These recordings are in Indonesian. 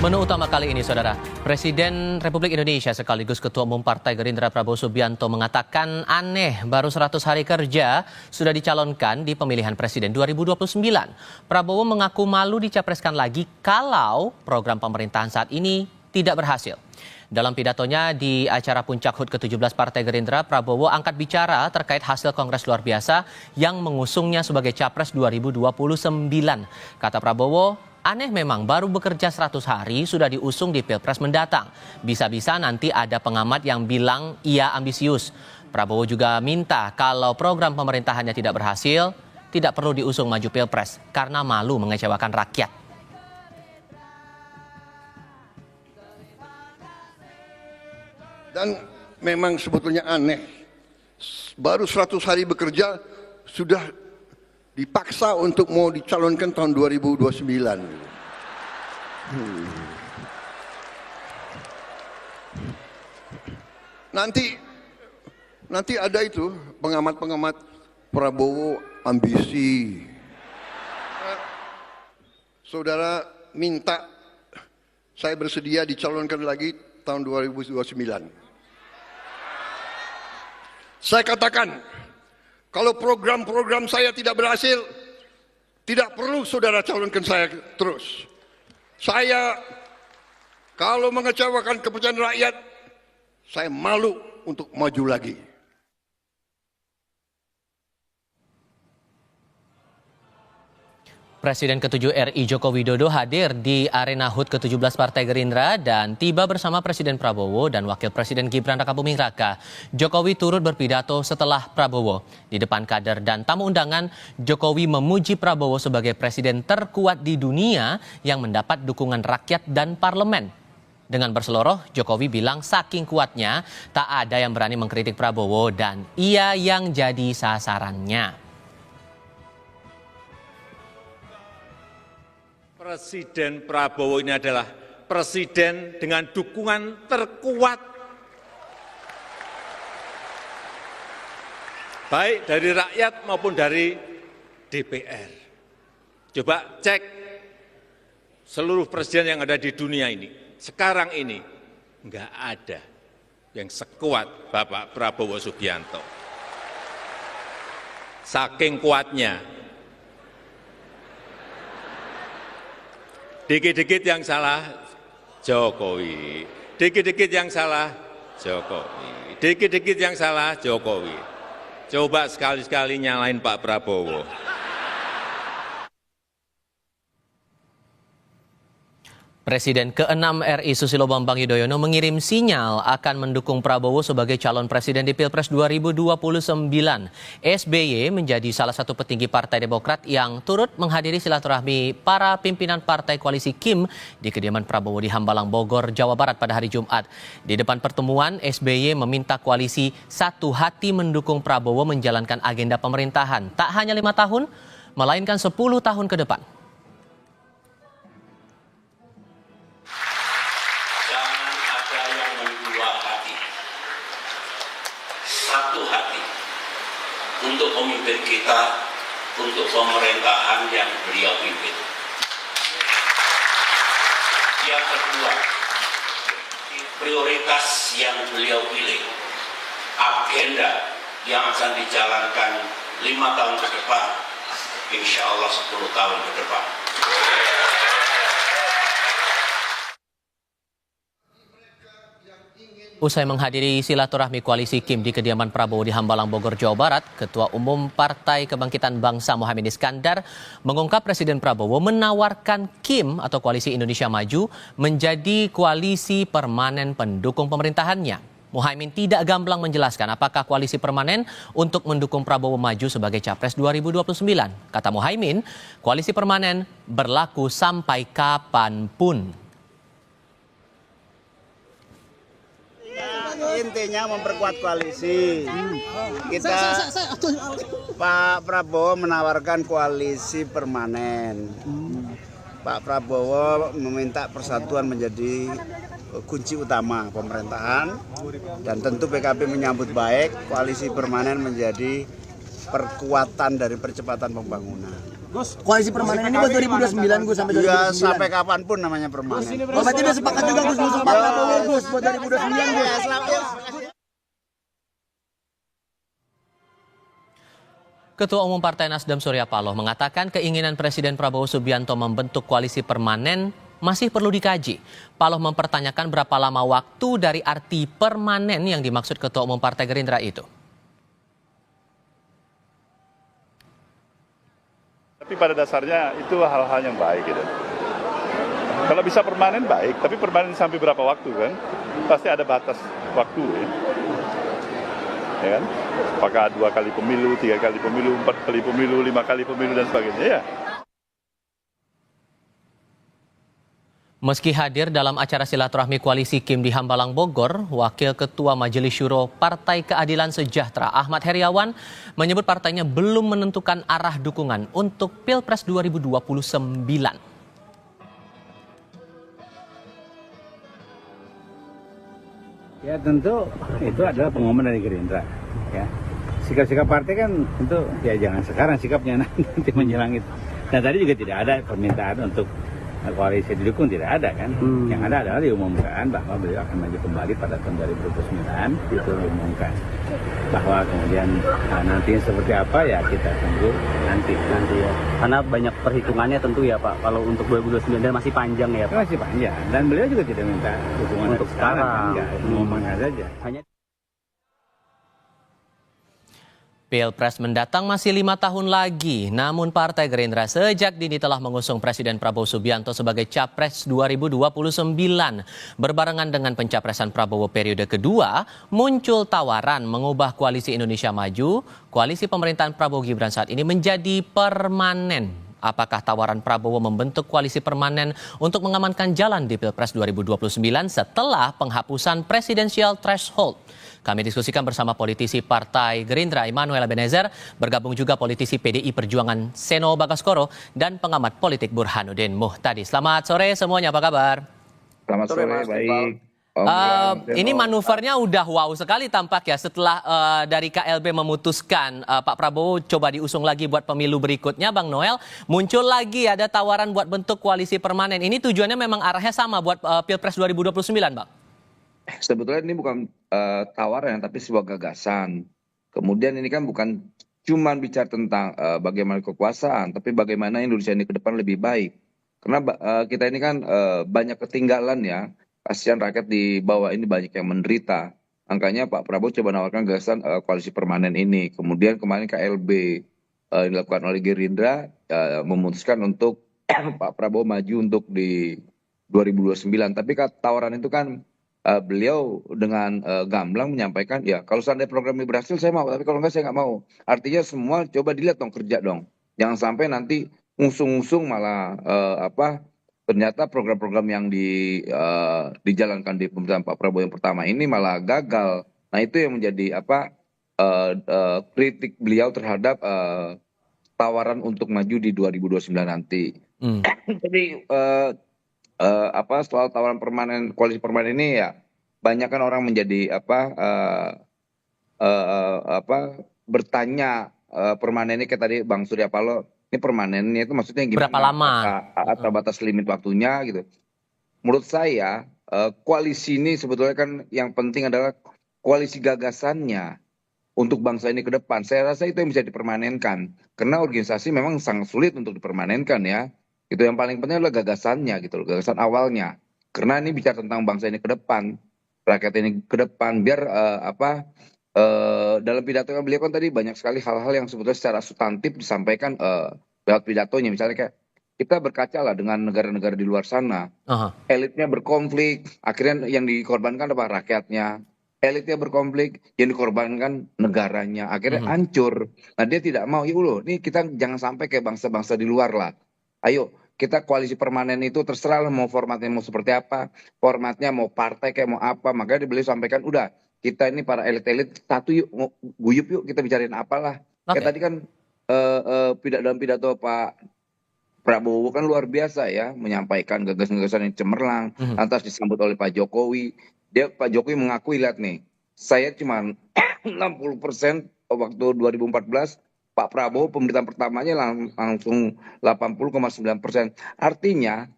Menu utama kali ini, Saudara. Presiden Republik Indonesia sekaligus Ketua Umum Partai Gerindra Prabowo Subianto mengatakan aneh baru 100 hari kerja sudah dicalonkan di pemilihan Presiden 2029. Prabowo mengaku malu dicapreskan lagi kalau program pemerintahan saat ini tidak berhasil. Dalam pidatonya di acara Puncak HUT ke-17 Partai Gerindra, Prabowo angkat bicara terkait hasil Kongres Luar Biasa yang mengusungnya sebagai Capres 2029. Kata Prabowo, aneh memang baru bekerja 100 hari sudah diusung di Pilpres mendatang. Bisa-bisa nanti ada pengamat yang bilang ia ambisius. Prabowo juga minta kalau program pemerintahannya tidak berhasil, tidak perlu diusung maju Pilpres karena malu mengecewakan rakyat. Dan memang sebetulnya aneh, baru 100 hari bekerja sudah dipaksa untuk mau dicalonkan tahun 2029. Nanti ada itu pengamat-pengamat Prabowo ambisi. Saudara minta saya bersedia dicalonkan lagi tahun 2029. Saya katakan, kalau program-program saya tidak berhasil, tidak perlu saudara calonkan saya terus. Saya kalau mengecewakan kepercayaan rakyat, saya malu untuk maju lagi. Presiden ke-7 RI Joko Widodo hadir di arena HUT ke-17 Partai Gerindra dan tiba bersama Presiden Prabowo dan Wakil Presiden Gibran Rakabuming Raka. Jokowi turut berpidato setelah Prabowo. Di depan kader dan tamu undangan, Jokowi memuji Prabowo sebagai presiden terkuat di dunia yang mendapat dukungan rakyat dan parlemen. Dengan berseloroh, Jokowi bilang saking kuatnya tak ada yang berani mengkritik Prabowo dan ia yang jadi sasarannya. Presiden Prabowo ini adalah presiden dengan dukungan terkuat, baik dari rakyat maupun dari DPR. Coba cek seluruh presiden yang ada di dunia ini, sekarang ini nggak ada yang sekuat Bapak Prabowo Subianto. Saking kuatnya. Dikit-dikit yang salah Jokowi, dikit-dikit yang salah Jokowi, dikit-dikit yang salah Jokowi. Coba sekali-sekali nyalain Pak Prabowo. Presiden ke-6 RI Susilo Bambang Yudhoyono mengirim sinyal akan mendukung Prabowo sebagai calon presiden di Pilpres 2029. SBY menjadi salah satu petinggi Partai Demokrat yang turut menghadiri silaturahmi para pimpinan Partai Koalisi Kim di kediaman Prabowo di Hambalang, Bogor, Jawa Barat pada hari Jumat. Di depan pertemuan, SBY meminta koalisi satu hati mendukung Prabowo menjalankan agenda pemerintahan tak hanya 5 tahun, melainkan 10 tahun ke depan. Satu hati untuk memimpin kita untuk pemerintahan yang beliau pimpin. Yang kedua, prioritas yang beliau pilih, agenda yang akan dijalankan 5 tahun ke depan, insya Allah 10 tahun ke depan. Usai menghadiri silaturahmi koalisi Kim di kediaman Prabowo di Hambalang, Bogor, Jawa Barat, Ketua Umum Partai Kebangkitan Bangsa Muhaimin Iskandar mengungkap Presiden Prabowo menawarkan Kim atau Koalisi Indonesia Maju menjadi koalisi permanen pendukung pemerintahannya. Muhaimin tidak gamblang menjelaskan apakah koalisi permanen untuk mendukung Prabowo maju sebagai Capres 2029. Kata Muhaimin, koalisi permanen berlaku sampai kapanpun. Intinya memperkuat koalisi. Pak Prabowo menawarkan koalisi permanen. Pak Prabowo meminta persatuan menjadi kunci utama pemerintahan dan tentu PKB menyambut baik koalisi permanen menjadi perkuatan dari percepatan pembangunan. Gus, koalisi permanen ini buat 2029 Gus, sampai 2029. Ya sampai kapanpun namanya permanen. Oh, berarti udah sepakat juga Gus ngusung Pak Prabowo Gus buat 2029 Gus. Ketua Umum Partai Nasdem Surya Paloh mengatakan keinginan Presiden Prabowo Subianto membentuk koalisi permanen masih perlu dikaji. Paloh mempertanyakan berapa lama waktu dari arti permanen yang dimaksud Ketua Umum Partai Gerindra itu. Tapi pada dasarnya itu hal-hal yang baik gitu. Kalau bisa permanen baik, tapi permanen sampai berapa waktu kan? Pasti ada batas waktu ya. Ya kan? Apakah 2 kali pemilu, 3 kali pemilu, 4 kali pemilu, 5 kali pemilu dan sebagainya ya. Meski hadir dalam acara silaturahmi koalisi Kim di Hambalang Bogor, Wakil Ketua Majelis Syuro Partai Keadilan Sejahtera Ahmad Heriawan menyebut partainya belum menentukan arah dukungan untuk Pilpres 2029. Ya tentu itu adalah pengumuman dari Gerindra. Ya. Sikap-sikap partai kan tentu ya jangan sekarang sikapnya nanti menjelang itu. Nah tadi juga tidak ada permintaan untuk koalisi didukung, tidak ada kan. Yang ada adalah diumumkan bahwa beliau akan maju kembali pada tahun 2029, itu diumumkan. Bahwa kemudian nantinya seperti apa ya kita tunggu nanti ya. Karena banyak perhitungannya tentu ya Pak. Kalau untuk 2029 masih panjang ya Pak. Masih panjang dan beliau juga tidak minta dukungan untuk sekarang. Ngomongnya saja. Pilpres mendatang masih 5 tahun lagi, namun Partai Gerindra sejak dini telah mengusung Presiden Prabowo Subianto sebagai Capres 2029. Berbarengan dengan pencapresan Prabowo periode kedua, muncul tawaran mengubah Koalisi Indonesia Maju, koalisi pemerintahan Prabowo Gibran saat ini menjadi permanen. Apakah tawaran Prabowo membentuk koalisi permanen untuk mengamankan jalan di Pilpres 2029 setelah penghapusan presidensial threshold? Kami diskusikan bersama politisi Partai Gerindra Immanuel Ebenezer, bergabung juga politisi PDI Perjuangan Seno Bagaskoro, dan pengamat politik Burhanuddin Muhtadi. Selamat sore semuanya, apa kabar? Selamat sore, baik. Ini manuvernya udah wow sekali tampak ya setelah dari KLB memutuskan Pak Prabowo coba diusung lagi buat pemilu berikutnya, Bang Noel, muncul lagi ada tawaran buat bentuk koalisi permanen. Ini tujuannya memang arahnya sama buat Pilpres 2029, Bang? Sebetulnya ini bukan tawaran tapi sebuah gagasan. Kemudian ini kan bukan cuma bicara tentang bagaimana kekuasaan, tapi bagaimana Indonesia ini ke depan lebih baik. Karena kita ini kan banyak ketinggalan ya. Kasihan rakyat di bawah ini banyak yang menderita. Makanya Pak Prabowo coba menawarkan gagasan koalisi permanen ini. Kemudian kemarin KLB dilakukan oleh Gerindra memutuskan untuk Pak Prabowo maju untuk di 2029. Tapi tawaran itu kan beliau dengan gamblang menyampaikan ya kalau seandainya program ini berhasil saya mau, tapi kalau enggak saya nggak mau. Artinya semua coba dilihat dong, kerja dong. Jangan sampai nanti ngusung-ngusung malah ternyata program-program yang dijalankan di pemerintahan Pak Prabowo yang pertama ini malah gagal. Nah itu yang menjadi kritik beliau terhadap tawaran untuk maju di 2029 nanti. Jadi soal tawaran permanen, koalisi permanen ini ya banyak kan orang menjadi bertanya permanen ini kayak tadi Bang Surya Paloh, ini permanennya itu maksudnya gimana? Berapa lama? Atau batas limit waktunya gitu. Menurut saya koalisi ini sebetulnya kan yang penting adalah koalisi gagasannya untuk bangsa ini ke depan. Saya rasa itu yang bisa dipermanenkan. Karena organisasi memang sangat sulit untuk dipermanenkan ya. Itu yang paling penting adalah gagasannya gitu loh, gagasan awalnya. Karena ini bicara tentang bangsa ini ke depan, rakyat ini ke depan, biar dalam pidato beliau kan tadi banyak sekali hal-hal yang sebetulnya secara substantif disampaikan lewat pidatonya. Misalnya kayak kita berkaca lah dengan negara-negara di luar sana, elitnya berkonflik, akhirnya yang dikorbankan apa? Rakyatnya. Elitnya berkonflik, yang dikorbankan negaranya, akhirnya hancur. Nah dia tidak mau, ya loh, nih kita jangan sampai kayak bangsa-bangsa di luar lah. Ayo kita koalisi permanen itu terserah lah mau formatnya mau seperti apa, formatnya mau partai kayak mau apa. Makanya beliau sampaikan udah kita ini para elit-elit satu yuk, guyup yuk kita bicarain apalah. Kayak tadi kan dalam pidato Pak Prabowo kan luar biasa ya, menyampaikan gagasan-gagasan yang cemerlang, lantas disambut oleh Pak Jokowi. Pak Jokowi mengakui, lihat nih, saya cuma 60% waktu 2014 Pak Prabowo pemerintahan pertamanya langsung 80,9%. Artinya,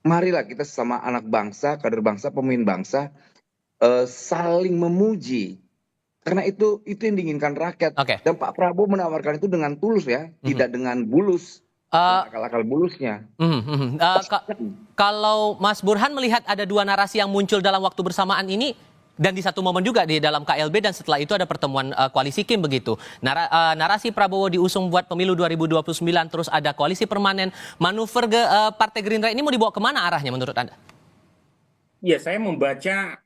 marilah kita sesama anak bangsa, kader bangsa, pemimpin bangsa, saling memuji. Karena itu yang diinginkan rakyat. Dan Pak Prabowo menawarkan itu dengan tulus ya, tidak dengan bulus. Akal-akal bulusnya. Kalau Mas Burhan melihat ada dua narasi yang muncul dalam waktu bersamaan ini, dan di satu momen juga di dalam KLB, dan setelah itu ada pertemuan koalisi Kim begitu. Narasi Prabowo diusung buat pemilu 2029, terus ada koalisi permanen. Manuver Partai Gerindra ini mau dibawa kemana arahnya menurut Anda? Ya, saya membaca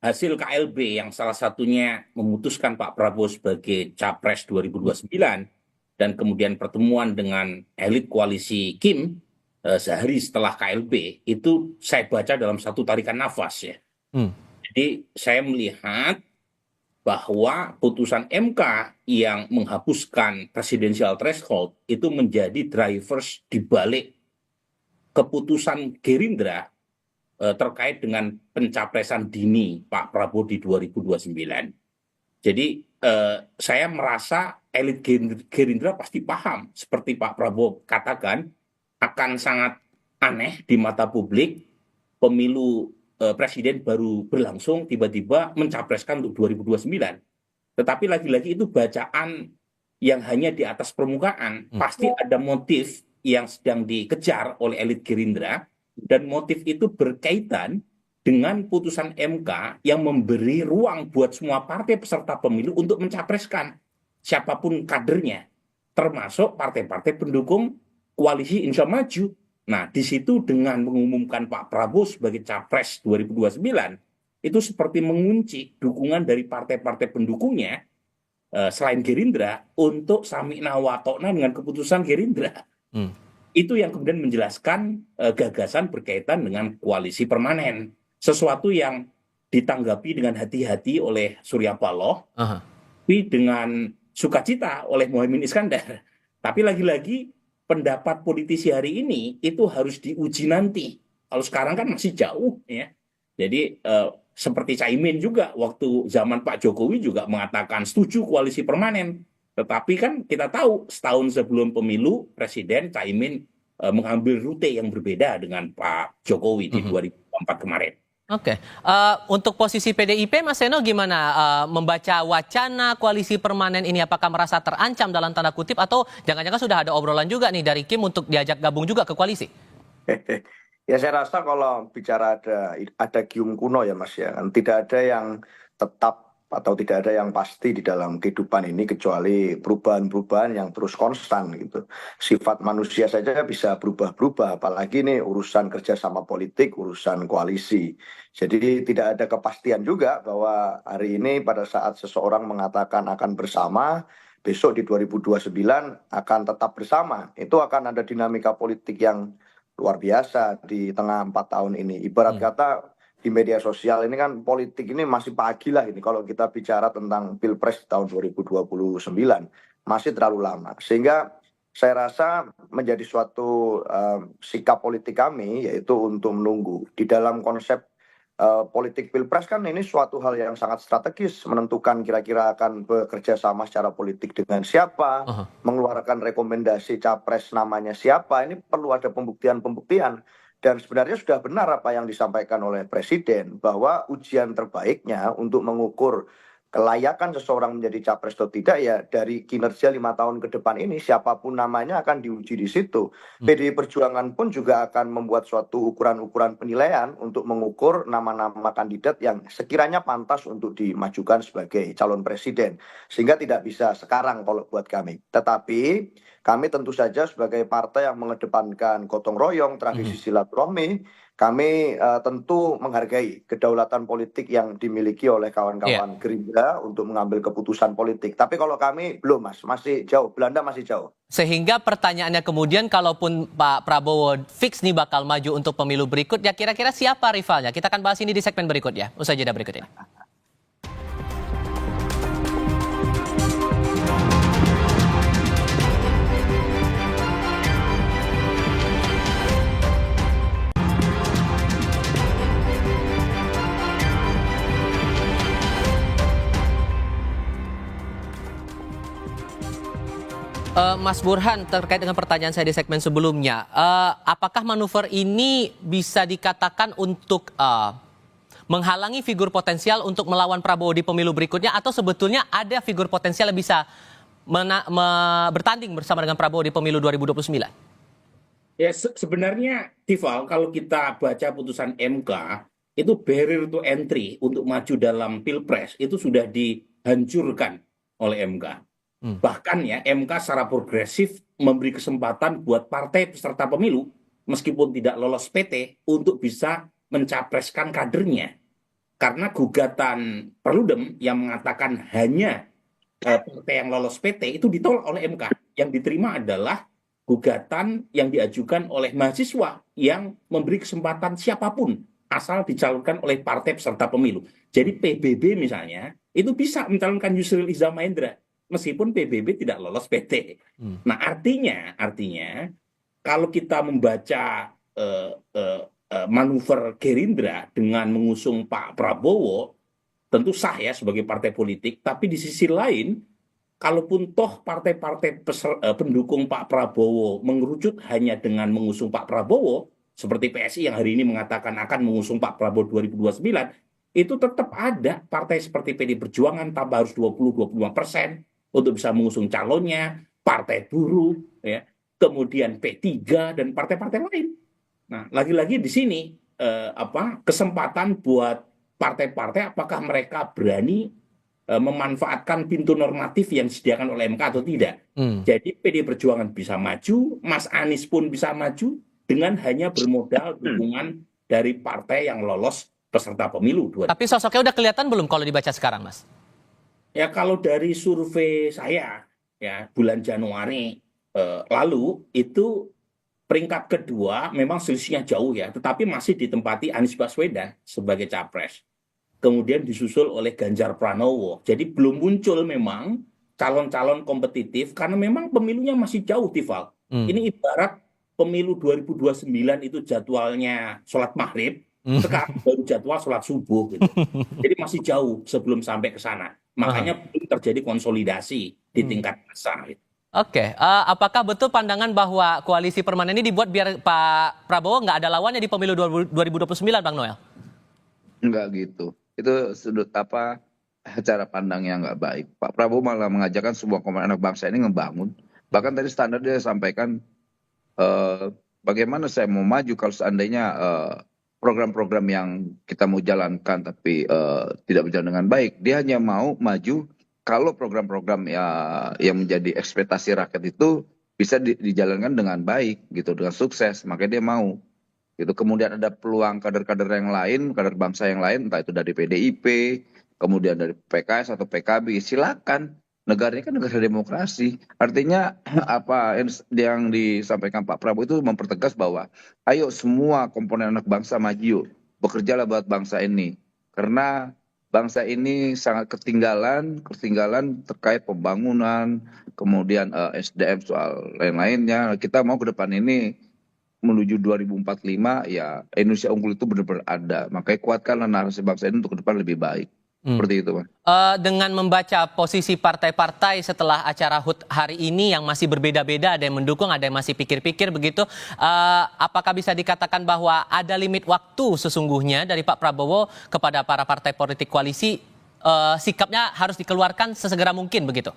hasil KLB yang salah satunya memutuskan Pak Prabowo sebagai Capres 2029, dan kemudian pertemuan dengan elit koalisi Kim sehari setelah KLB, itu saya baca dalam satu tarikan nafas ya. Jadi saya melihat bahwa putusan MK yang menghapuskan presidensial threshold itu menjadi drivers di balik keputusan Gerindra terkait dengan pencapresan dini Pak Prabowo di 2029. Jadi saya merasa elit Gerindra pasti paham, seperti Pak Prabowo katakan, akan sangat aneh di mata publik pemilu presiden baru berlangsung tiba-tiba mencapreskan untuk 2029. Tetapi lagi-lagi itu bacaan yang hanya di atas permukaan. Pasti ada motif yang sedang dikejar oleh elit Gerindra, dan motif itu berkaitan dengan putusan MK yang memberi ruang buat semua partai peserta pemilu untuk mencapreskan siapapun kadernya, termasuk partai-partai pendukung koalisi Indonesia Maju. Nah, di situ dengan mengumumkan Pak Prabowo sebagai Capres 2029, itu seperti mengunci dukungan dari partai-partai pendukungnya selain Gerindra untuk sami'na wa ta'na dengan keputusan Gerindra. Itu yang kemudian menjelaskan gagasan berkaitan dengan koalisi permanen. Sesuatu yang ditanggapi dengan hati-hati oleh Surya Paloh, tapi dengan sukacita oleh Muhaimin Iskandar. Tapi lagi-lagi pendapat politisi hari ini itu harus diuji nanti. Kalau sekarang kan masih jauh ya. Jadi seperti Caimin juga waktu zaman Pak Jokowi juga mengatakan setuju koalisi permanen. Tetapi kan kita tahu setahun sebelum pemilu Presiden Caimin mengambil rute yang berbeda dengan Pak Jokowi di 2024 kemarin. Oke, untuk posisi PDIP, Mas Seno gimana membaca wacana koalisi permanen ini? Apakah merasa terancam dalam tanda kutip, atau jangan-jangan sudah ada obrolan juga nih dari Kim untuk diajak gabung juga ke koalisi? Ya, saya rasa kalau bicara ada gium kuno ya Mas ya, kan tidak ada yang tetap atau tidak ada yang pasti di dalam kehidupan ini kecuali perubahan-perubahan yang terus konstan gitu. Sifat manusia saja bisa berubah-berubah, apalagi ini urusan kerjasama politik, urusan koalisi. Jadi tidak ada kepastian juga bahwa hari ini pada saat seseorang mengatakan akan bersama, besok di 2029 akan tetap bersama. Itu akan ada dinamika politik yang luar biasa di tengah 4 tahun ini. Ibarat kata di media sosial ini kan politik ini masih pagi lah ini kalau kita bicara tentang Pilpres tahun 2029 masih terlalu lama, sehingga saya rasa menjadi suatu sikap politik kami yaitu untuk menunggu di dalam konsep politik Pilpres. Kan ini suatu hal yang sangat strategis, menentukan kira-kira akan bekerja sama secara politik dengan siapa, mengeluarkan rekomendasi capres namanya siapa. Ini perlu ada pembuktian-pembuktian. Dan sebenarnya sudah benar apa yang disampaikan oleh Presiden, bahwa ujian terbaiknya untuk mengukur kelayakan seseorang menjadi capres atau tidak ya dari kinerja 5 tahun ke depan ini, siapapun namanya akan diuji di situ. PDI Perjuangan pun juga akan membuat suatu ukuran-ukuran penilaian untuk mengukur nama-nama kandidat yang sekiranya pantas untuk dimajukan sebagai calon presiden. Sehingga tidak bisa sekarang kalau buat kami. Tetapi kami tentu saja sebagai partai yang mengedepankan gotong royong, tradisi silaturahmi, kami tentu menghargai kedaulatan politik yang dimiliki oleh kawan-kawan Gerindra untuk mengambil keputusan politik. Tapi kalau kami belum, Mas, masih jauh. Belanda masih jauh. Sehingga pertanyaannya kemudian, kalaupun Pak Prabowo fix nih bakal maju untuk pemilu berikut, ya kira-kira siapa rivalnya? Kita akan bahas ini di segmen berikutnya. Usai jeda berikut ini. Mas Burhan, terkait dengan pertanyaan saya di segmen sebelumnya, apakah manuver ini bisa dikatakan untuk menghalangi figur potensial untuk melawan Prabowo di pemilu berikutnya, atau sebetulnya ada figur potensial yang bisa bertanding bersama dengan Prabowo di pemilu 2029? Ya sebenarnya Tifal, kalau kita baca putusan MK, itu barrier to entry untuk maju dalam Pilpres itu sudah dihancurkan oleh MK. Bahkan ya MK secara progresif memberi kesempatan buat partai peserta pemilu meskipun tidak lolos PT untuk bisa mencapreskan kadernya. Karena gugatan Perludem yang mengatakan hanya partai yang lolos PT itu ditolak oleh MK. Yang diterima adalah gugatan yang diajukan oleh mahasiswa yang memberi kesempatan siapapun asal dicalonkan oleh partai peserta pemilu. Jadi PBB misalnya itu bisa mencalonkan Yusril Iza Mahendra meskipun PBB tidak lolos PT. Nah artinya kalau kita membaca manuver Gerindra dengan mengusung Pak Prabowo, tentu sah ya sebagai partai politik, tapi di sisi lain, kalaupun toh partai-partai pendukung Pak Prabowo mengerucut hanya dengan mengusung Pak Prabowo, seperti PSI yang hari ini mengatakan akan mengusung Pak Prabowo 2029, itu tetap ada partai seperti PD Perjuangan tambah harus 20-25% untuk bisa mengusung calonnya, partai buruh, ya, kemudian P3 dan partai-partai lain. Nah, lagi-lagi di sini kesempatan buat partai-partai apakah mereka berani memanfaatkan pintu normatif yang disediakan oleh MK atau tidak. Jadi PD Perjuangan bisa maju, Mas Anies pun bisa maju dengan hanya bermodal dukungan dari partai yang lolos peserta pemilu. Tapi sosoknya udah kelihatan belum kalau dibaca sekarang, Mas? Ya kalau dari survei saya ya bulan Januari lalu itu peringkat kedua memang selisihnya jauh ya, tetapi masih ditempati Anies Baswedan sebagai capres. Kemudian disusul oleh Ganjar Pranowo. Jadi belum muncul memang calon-calon kompetitif karena memang pemilunya masih jauh, Tifal. Ini ibarat pemilu 2029 itu jadwalnya sholat maghrib, sekarang baru jadwal sholat subuh gitu. Jadi masih jauh sebelum sampai ke sana. Makanya belum terjadi konsolidasi di tingkat massa. Oke, apakah betul pandangan bahwa koalisi permanen ini dibuat biar Pak Prabowo nggak ada lawannya di pemilu 2029, Bang Noel? Enggak gitu. Itu sudut cara pandang yang nggak baik. Pak Prabowo malah mengajarkan sebuah komitmen anak bangsa ini ngebangun. Bahkan tadi standar dia sampaikan bagaimana saya mau maju kalau seandainya program-program yang kita mau jalankan tapi tidak berjalan dengan baik. Dia hanya mau maju kalau program-program yang menjadi ekspektasi rakyat itu bisa dijalankan dengan baik gitu, dengan sukses. Makanya dia mau. Gitu. Kemudian ada peluang kader-kader yang lain, kader bangsa yang lain, entah itu dari PDIP, kemudian dari PKS atau PKB, silakan. Negara ini kan negara demokrasi. Artinya apa yang disampaikan Pak Prabowo itu mempertegas bahwa ayo semua komponen anak bangsa maju, bekerjalah buat bangsa ini. Karena bangsa ini sangat ketinggalan terkait pembangunan, kemudian SDM soal lain-lainnya. Kita mau ke depan ini menuju 2045 ya Indonesia unggul itu benar-benar ada. Makanya kuatkanlah narasi bangsa ini untuk ke depan lebih baik. Seperti itu, Pak. Dengan membaca posisi partai-partai setelah acara HUT hari ini yang masih berbeda-beda, ada yang mendukung, ada yang masih pikir-pikir begitu, apakah bisa dikatakan bahwa ada limit waktu sesungguhnya dari Pak Prabowo kepada para partai politik koalisi, sikapnya harus dikeluarkan sesegera mungkin begitu?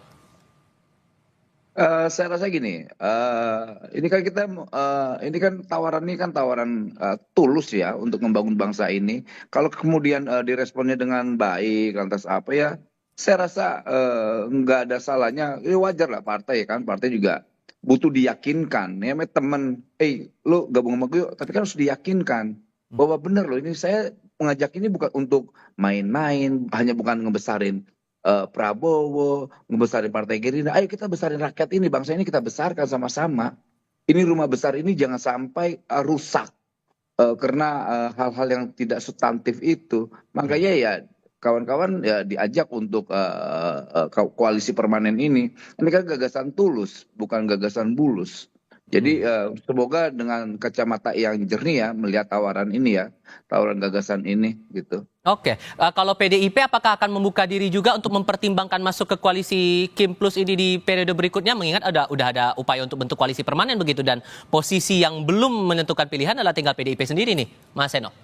Saya rasa gini, ini kan tawaran tulus ya untuk membangun bangsa ini. Kalau kemudian diresponnya dengan baik, lantas apa ya? Saya rasa nggak ada salahnya. Ya wajar lah partai juga butuh diyakinkan. Ya teman, lo gabung sama gue, tapi kan harus diyakinkan bahwa benar loh ini saya mengajak ini bukan untuk main-main, hanya bukan ngebesarin Prabowo, ngebesarin Partai Gerindra. Ayo kita besarin rakyat ini, bangsa ini kita besarkan sama-sama. Ini rumah besar ini jangan sampai rusak karena hal-hal yang tidak substantif itu. Makanya ya kawan-kawan ya diajak untuk koalisi permanen ini. Ini kan gagasan tulus, bukan gagasan bulus. Jadi semoga dengan kacamata yang jernih ya melihat tawaran ini ya, tawaran gagasan ini gitu. Oke, kalau PDIP apakah akan membuka diri juga untuk mempertimbangkan masuk ke koalisi Kim Plus ini di periode berikutnya, mengingat udah ada upaya untuk bentuk koalisi permanen begitu, dan posisi yang belum menentukan pilihan adalah tinggal PDIP sendiri nih, Mas Seno?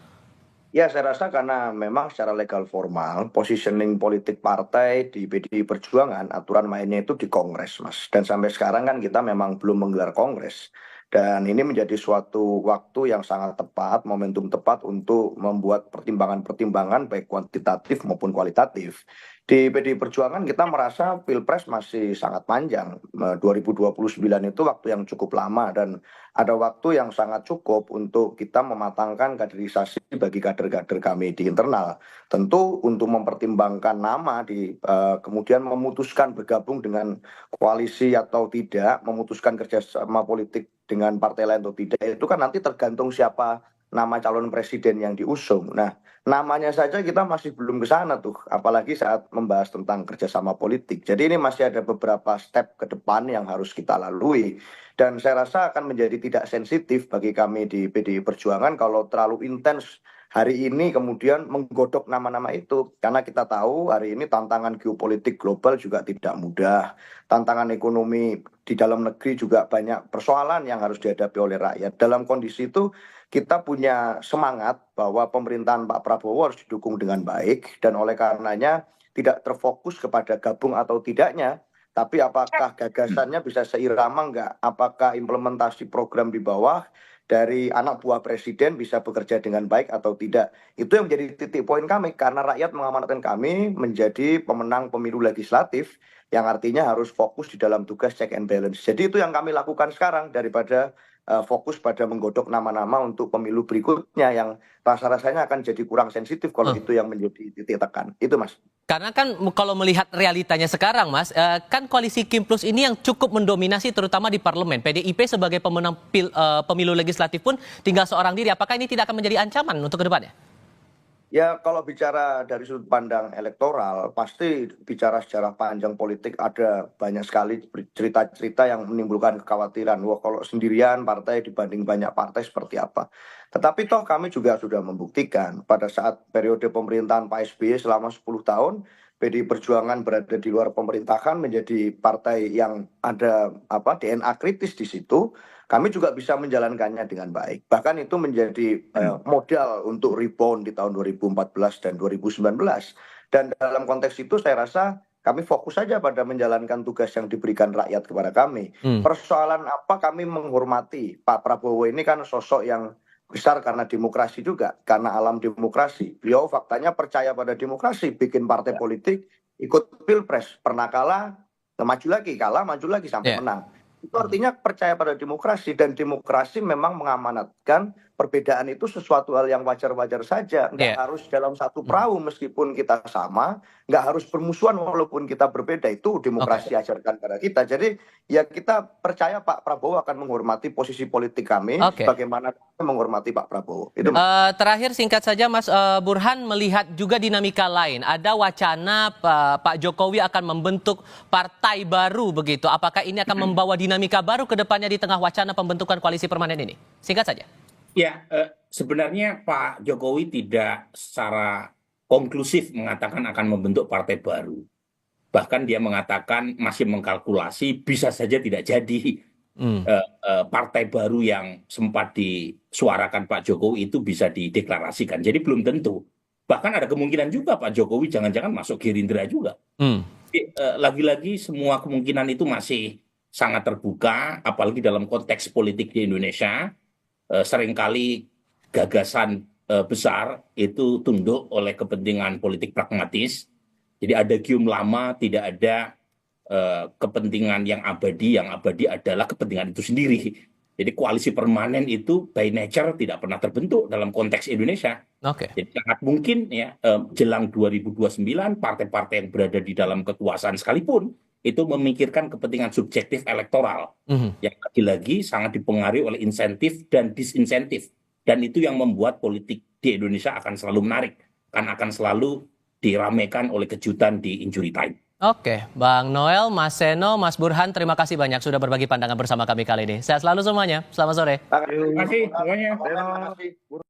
Ya, saya rasa karena memang secara legal formal, positioning politik partai di PDI Perjuangan, aturan mainnya itu di Kongres, Mas. Dan sampai sekarang kan kita memang belum menggelar Kongres. Dan ini menjadi suatu waktu yang sangat tepat, momentum tepat untuk membuat pertimbangan-pertimbangan baik kuantitatif maupun kualitatif. Di PDI Perjuangan kita merasa Pilpres masih sangat panjang. 2029 itu waktu yang cukup lama dan ada waktu yang sangat cukup untuk kita mematangkan kaderisasi bagi kader-kader kami di internal. Tentu untuk mempertimbangkan nama kemudian memutuskan bergabung dengan koalisi atau tidak, memutuskan kerjasama politik dengan partai lain atau tidak, itu kan nanti tergantung siapa nama calon presiden yang diusung. Nah, namanya saja kita masih belum ke sana tuh, apalagi saat membahas tentang kerjasama politik. Jadi ini masih ada beberapa step ke depan yang harus kita lalui. Dan saya rasa akan menjadi tidak sensitif bagi kami di PDI Perjuangan kalau terlalu intens hari ini kemudian menggodok nama-nama itu. Karena kita tahu hari ini tantangan geopolitik global juga tidak mudah. Tantangan ekonomi di dalam negeri juga banyak persoalan yang harus dihadapi oleh rakyat. Dalam kondisi itu kita punya semangat bahwa pemerintahan Pak Prabowo harus didukung dengan baik. Dan oleh karenanya tidak terfokus kepada gabung atau tidaknya, tapi apakah gagasannya bisa seirama enggak? Apakah implementasi program di bawah dari anak buah presiden bisa bekerja dengan baik atau tidak? Itu yang menjadi titik poin kami, karena rakyat mengamanatkan kami menjadi pemenang pemilu legislatif, yang artinya harus fokus di dalam tugas check and balance. Jadi itu yang kami lakukan sekarang daripada fokus pada menggodok nama-nama untuk pemilu berikutnya yang rasa-rasanya akan jadi kurang sensitif kalau itu yang menjadi titik tekan. Itu, Mas. Karena kan kalau melihat realitanya sekarang, Mas, kan koalisi Kim Plus ini yang cukup mendominasi terutama di parlemen. PDIP sebagai pemenang pemilu legislatif pun tinggal seorang diri. Apakah ini tidak akan menjadi ancaman untuk ke depannya? Ya, kalau bicara dari sudut pandang elektoral, pasti bicara sejarah panjang politik ada banyak sekali cerita-cerita yang menimbulkan kekhawatiran. Wah, kalau sendirian partai dibanding banyak partai seperti apa. Tetapi toh kami juga sudah membuktikan pada saat periode pemerintahan Pak SBY selama 10 tahun, PDI Perjuangan berada di luar pemerintahan menjadi partai yang ada DNA kritis di situ. Kami juga bisa menjalankannya dengan baik. Bahkan itu menjadi modal untuk rebound di tahun 2014 dan 2019. Dan dalam konteks itu saya rasa kami fokus saja pada menjalankan tugas yang diberikan rakyat kepada kami. Persoalan apa kami menghormati Pak Prabowo ini kan sosok yang besar karena demokrasi juga, karena alam demokrasi. Beliau faktanya percaya pada demokrasi, bikin partai politik, ikut pilpres, pernah kalah, maju lagi, kalah, maju lagi sampai menang. Itu artinya percaya pada demokrasi, dan demokrasi memang mengamanatkan perbedaan itu sesuatu hal yang wajar-wajar saja. Nggak harus dalam satu perahu meskipun kita sama, nggak harus bermusuhan walaupun kita berbeda. Itu demokrasi ajarkan pada kita. Jadi ya kita percaya Pak Prabowo akan menghormati posisi politik kami, bagaimana menghormati Pak Prabowo. Itu, terakhir singkat saja Mas Burhan, melihat juga dinamika lain. Ada wacana Pak Jokowi akan membentuk partai baru begitu. Apakah ini akan membawa dinamika baru ke depannya di tengah wacana pembentukan koalisi permanen ini? Singkat saja. Ya, sebenarnya Pak Jokowi tidak secara konklusif mengatakan akan membentuk partai baru. Bahkan dia mengatakan masih mengkalkulasi bisa saja tidak jadi partai baru yang sempat disuarakan Pak Jokowi itu bisa dideklarasikan. Jadi belum tentu. Bahkan ada kemungkinan juga Pak Jokowi jangan-jangan masuk Gerindra juga. Lagi-lagi semua kemungkinan itu masih sangat terbuka, apalagi dalam konteks politik di Indonesia. Seringkali gagasan besar itu tunduk oleh kepentingan politik pragmatis. Jadi ada gium lama, tidak ada kepentingan yang abadi adalah kepentingan itu sendiri. Jadi koalisi permanen itu by nature tidak pernah terbentuk dalam konteks Indonesia. Jadi sangat mungkin ya jelang 2029 partai-partai yang berada di dalam kekuasaan sekalipun itu memikirkan kepentingan subjektif elektoral yang lagi-lagi sangat dipengaruhi oleh insentif dan disinsentif. Dan itu yang membuat politik di Indonesia akan selalu menarik, kan akan selalu diramaikan oleh kejutan di injury time. Oke, Bang Noel, Mas Seno, Mas Burhan, terima kasih banyak sudah berbagi pandangan bersama kami kali ini. Sehat selalu semuanya. Selamat sore. Terima kasih semuanya. Terima kasih.